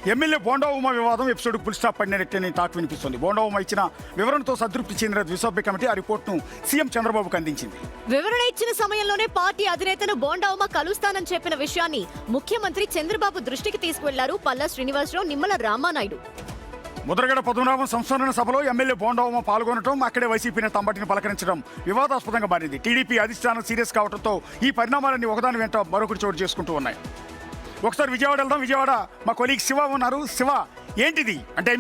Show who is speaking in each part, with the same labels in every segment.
Speaker 1: MLA bonda Uma వివాదం ఎపిసోడ్కు full stop పడినట్టని talk వినిపిస్తుంది. బోండా ఉమా ఇచ్చిన వివరణతో సంతృప్తి చెందిన ద్విసభ్య కమిటీ ఆ రిపోర్ట్ను సీఎం చంద్రబాబుకు అందించింది.
Speaker 2: వివరణ ఇచ్చిన సమయంలోనే పార్టీ అధినేతను బోండా ఉమా కలుస్తానని చెప్పిన విషయాన్ని ముఖ్యమంత్రి చంద్రబాబు దృష్టికి తీసుకువెళ్లారు పల్లా శ్రీనివాసరావు, నిమ్మల రామానాయుడు.
Speaker 1: ముద్రగడ పద్మనాభం సంస్మరణ సభలో ఎమ్మెల్యే బోండా ఉమా పాల్గొనడం, అక్కడే వైసీపీ నేత అంబటిని పలకరించడం వివాదాస్పదంగా మారింది. టీడీపీ అధిష్టానం సీరియస్ కావడంతో ఈ పరిణామాలన్నీ ఒకదాని వెంట మరొకటి చోటు చేసుకుంటూ ఉన్నాయి. ఒకసారి విజయవాడ వెళ్దాం. విజయవాడ మా కొలీగ్ శివ ఉన్నారు. శివ, ఏంటిది అంటే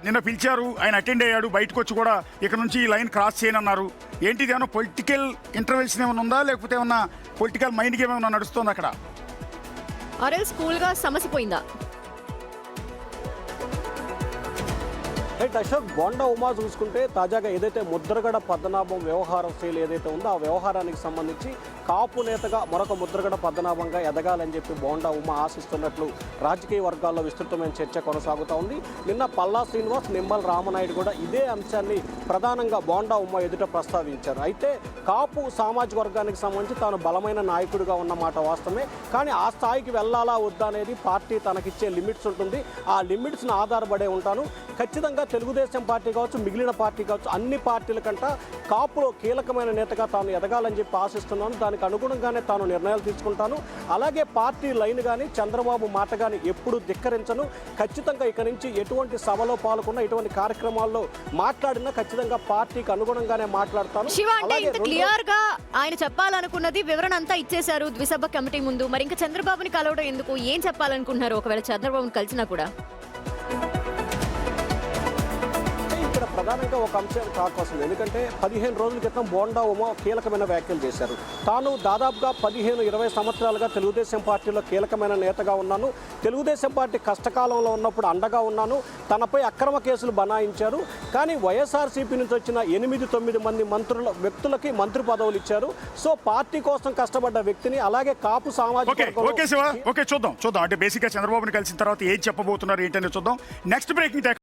Speaker 1: నిన్న పిలిచారు, ఆయన అటెండ్ అయ్యాడు, బయటకు వచ్చి కూడా ఇక్కడ నుంచి ఈ లైన్ క్రాస్ చేయనన్నారు. ఏంటిది, ఏమన్నా పొలిటికల్ ఇంటర్వెన్షన్ ఏమైనా ఉందా, లేకపోతే ఏమన్నా పొలిటికల్ మైండ్ గేమ్ ఏమైనా నడుస్తుంది అక్కడ?
Speaker 2: స్కూల్గా సమస్య పోయిందా?
Speaker 3: రైట్ అశోక్, బోండా ఉమా చూసుకుంటే తాజాగా ఏదైతే ముద్రగడ పద్మనాభం వ్యవహారం శైలి ఏదైతే ఉందో ఆ వ్యవహారానికి సంబంధించి కాపు నేతగా మరొక ముద్రగడ పద్మనాభంగా ఎదగాలని చెప్పి బోండా ఉమా ఆశిస్తున్నట్లు రాజకీయ వర్గాల్లో విస్తృతమైన చర్చ కొనసాగుతూ ఉంది. నిన్న పల్లా శ్రీనివాస్, నిమ్మల రామనాయుడు కూడా ఇదే అంశాన్ని ప్రధానంగా బోండా ఉమా ఎదుట ప్రస్తావించారు. అయితే కాపు సామాజిక వర్గానికి సంబంధించి తాను బలమైన నాయకుడిగా ఉన్నమాట వాస్తవమే, కానీ ఆ స్థాయికి వెళ్ళాలా వద్దా అనేది పార్టీ తనకిచ్చే లిమిట్స్ ఉంటుంది. ఆ లిమిట్స్ను ఆధారపడే ఉంటాను. ఖచ్చితంగా తెలుగుదేశం పార్టీ కావచ్చు, మిగిలిన పార్టీ కావచ్చు, అన్ని పార్టీల కంటే కాపులో కీలకమైన నేతగా తాను ఎదగాలని చెప్పి ఆశిస్తున్నాను. దానికి అనుగుణంగానే తాను నిర్ణయాలు తీసుకుంటాను. అలాగే పార్టీ లైన్ కానీ చంద్రబాబు మాట కానీ ఎప్పుడు ధిక్కరించను. ఖచ్చితంగా ఇక నుంచి ఎటువంటి సభలో పాల్గొన్నా, ఎటువంటి కార్యక్రమాల్లో మాట్లాడినా ఖచ్చితంగా పార్టీకి అనుగుణంగానే మాట్లాడతాను.
Speaker 2: శివ, అంటే ఇంత క్లియర్ గా ఆయన చెప్పాలనుకున్నది వివరణ అంతా ఇచ్చేశారు ద్విసభ కమిటీ ముందు. మరి ఇంకా చంద్రబాబుని కలవడం ఎందుకు? ఏం చెప్పాలనుకుంటున్నారు ఒకవేళ చంద్రబాబుని కలిసినా కూడా?
Speaker 3: ప్రధానంగా ఒక అంశం కాకొస్తుంది. ఎందుకంటే 15 రోజుల క్రితం బోండా ఉమా కీలకమైన వ్యాఖ్యలు చేశారు. తాను దాదాపుగా 15-20 సంవత్సరాలుగా తెలుగుదేశం పార్టీలో కీలకమైన నేతగా ఉన్నాను, తెలుగుదేశం పార్టీ కష్టకాలంలో ఉన్నప్పుడు అండగా ఉన్నాను, తనపై అక్రమ కేసులు బనాయించారు, కానీ వైఎస్ఆర్సీపీ నుంచి వచ్చిన 8-9 మంది వ్యక్తులకి మంత్రి పదవులు ఇచ్చారు. సో పార్టీ కోసం కష్టపడ్డ వ్యక్తిని, అలాగే కాపు సామాజిక
Speaker 1: చూద్దాం అంటే బేసిక్గా చంద్రబాబుని కలిసిన తర్వాత ఏం చెప్పబోతున్నారు ఏంటనే చూద్దాం. Next breaking